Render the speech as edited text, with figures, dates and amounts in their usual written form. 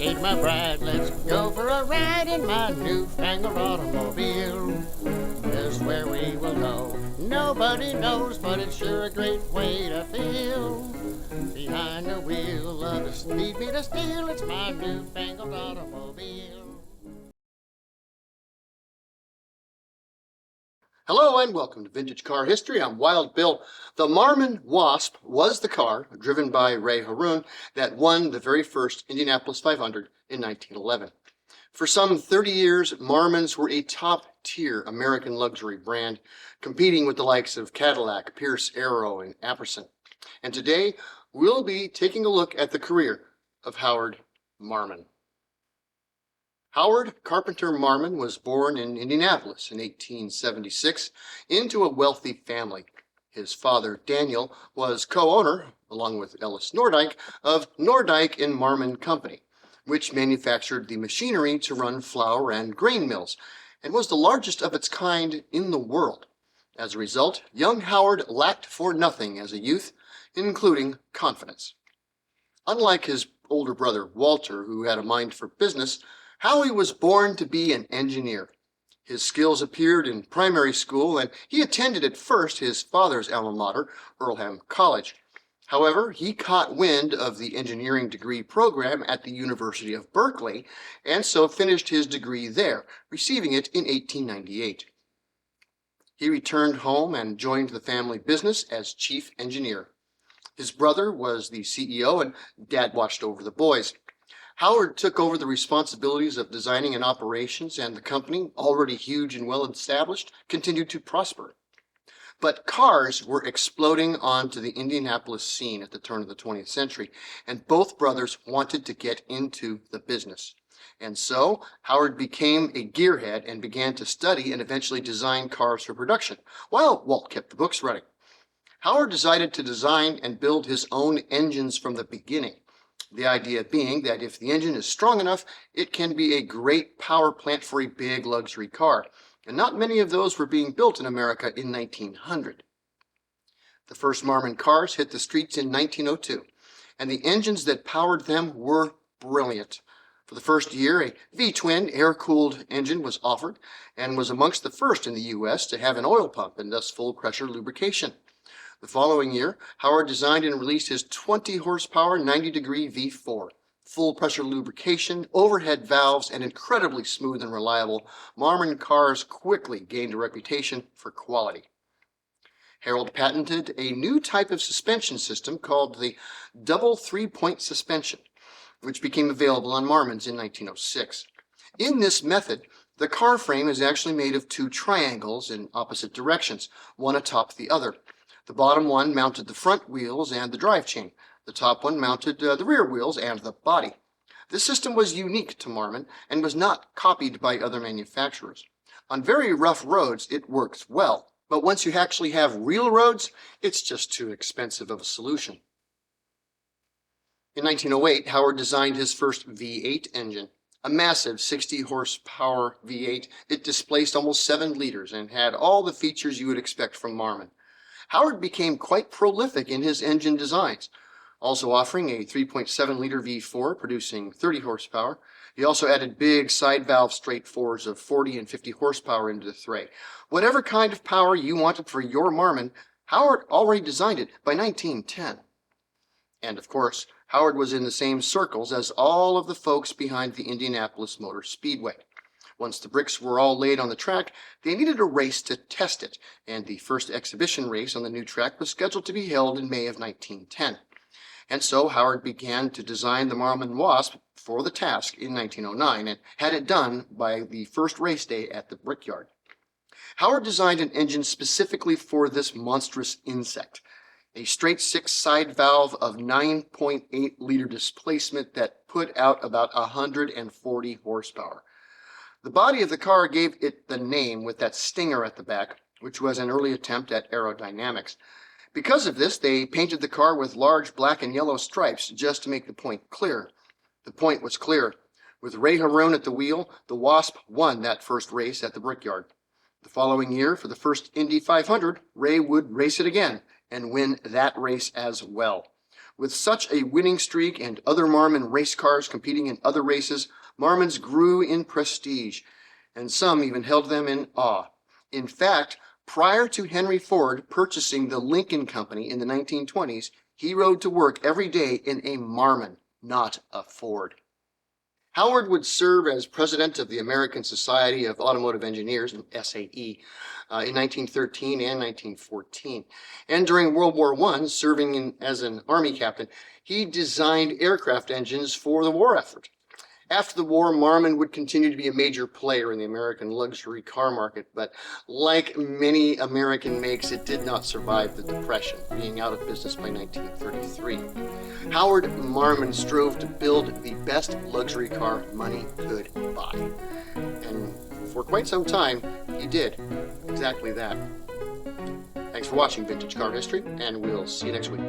meet my bride. Let's go for a ride in my newfangled automobile. Just where we will go, nobody knows, but it's sure a great way to feel. Behind the wheel of the speed meter steel, it's my newfangled automobile. Hello and welcome to Vintage Car History. I'm Wild Bill. The Marmon Wasp was the car, driven by Ray Harroun, that won the very first Indianapolis 500 in 1911. For some 30 years, Marmons were a top-tier American luxury brand, competing with the likes of Cadillac, Pierce Arrow, and Apperson. And today, we'll be taking a look at the career of Howard Marmon. Howard Carpenter Marmon was born in Indianapolis in 1876 into a wealthy family. His father, Daniel, was co-owner, along with Ellis Nordyke, of Nordyke and Marmon Company, which manufactured the machinery to run flour and grain mills, and was the largest of its kind in the world. As a result, young Howard lacked for nothing as a youth, including confidence. Unlike his older brother, Walter, who had a mind for business, Howie was born to be an engineer. His skills appeared in primary school, and he attended at first his father's alma mater, Earlham College. However, he caught wind of the engineering degree program at the University of Berkeley, and so finished his degree there, receiving it in 1898. He returned home and joined the family business as chief engineer. His brother was the CEO, and Dad watched over the boys. Howard took over the responsibilities of designing and operations, and the company, already huge and well established, continued to prosper. But cars were exploding onto the Indianapolis scene at the turn of the 20th century, and both brothers wanted to get into the business. And so Howard became a gearhead and began to study and eventually design cars for production, while Walt kept the books running. Howard decided to design and build his own engines from the beginning. The idea being that if the engine is strong enough, it can be a great power plant for a big luxury car, and not many of those were being built in America in 1900. The first Marmon cars hit the streets in 1902, and the engines that powered them were brilliant. For the first year, a V-twin air-cooled engine was offered, and was amongst the first in the U.S. to have an oil pump and thus full-pressure lubrication. The following year, Howard designed and released his 20-horsepower 90-degree V4. Full-pressure lubrication, overhead valves, and incredibly smooth and reliable, Marmon cars quickly gained a reputation for quality. Harold patented a new type of suspension system called the double three-point suspension, which became available on Marmons in 1906. In this method, the car frame is actually made of two triangles in opposite directions, one atop the other. The bottom one mounted the front wheels and the drive chain. The top one mounted the rear wheels and the body. This system was unique to Marmon and was not copied by other manufacturers. On very rough roads, it works well, but once you actually have real roads, it's just too expensive of a solution. In 1908, Howard designed his first V8 engine. A massive 60-horsepower V8, it displaced almost 7 liters and had all the features you would expect from Marmon. Howard became quite prolific in his engine designs, also offering a 3.7-liter V4 producing 30 horsepower. He also added big side valve straight fours of 40 and 50 horsepower into the fray. Whatever kind of power you wanted for your Marmon, Howard already designed it by 1910. And of course, Howard was in the same circles as all of the folks behind the Indianapolis Motor Speedway. Once the bricks were all laid on the track, they needed a race to test it, and the first exhibition race on the new track was scheduled to be held in May of 1910. And so Howard began to design the Marmon Wasp for the task in 1909 and had it done by the first race day at the Brickyard. Howard designed an engine specifically for this monstrous insect, a straight 6 side valve of 9.8-liter displacement that put out about 140 horsepower. The body of the car gave it the name with that stinger at the back, which was an early attempt at aerodynamics. Because of this, they painted the car with large black and yellow stripes just to make the point clear. The point was clear. With Ray Harroun at the wheel, the Wasp won that first race at the Brickyard. The following year, for the first Indy 500, Ray would race it again and win that race as well. With such a winning streak and other Marmon race cars competing in other races, Marmons grew in prestige, and some even held them in awe. In fact, prior to Henry Ford purchasing the Lincoln Company in the 1920s, he rode to work every day in a Marmon, not a Ford. Howard would serve as president of the American Society of Automotive Engineers, SAE, in 1913 and 1914. And during World War I, serving as an Army captain, he designed aircraft engines for the war effort. After the war, Marmon would continue to be a major player in the American luxury car market, but like many American makes, it did not survive the Depression, being out of business by 1933. Howard Marmon strove to build the best luxury car money could buy. And for quite some time, he did exactly that. Thanks for watching Vintage Car History, and we'll see you next week.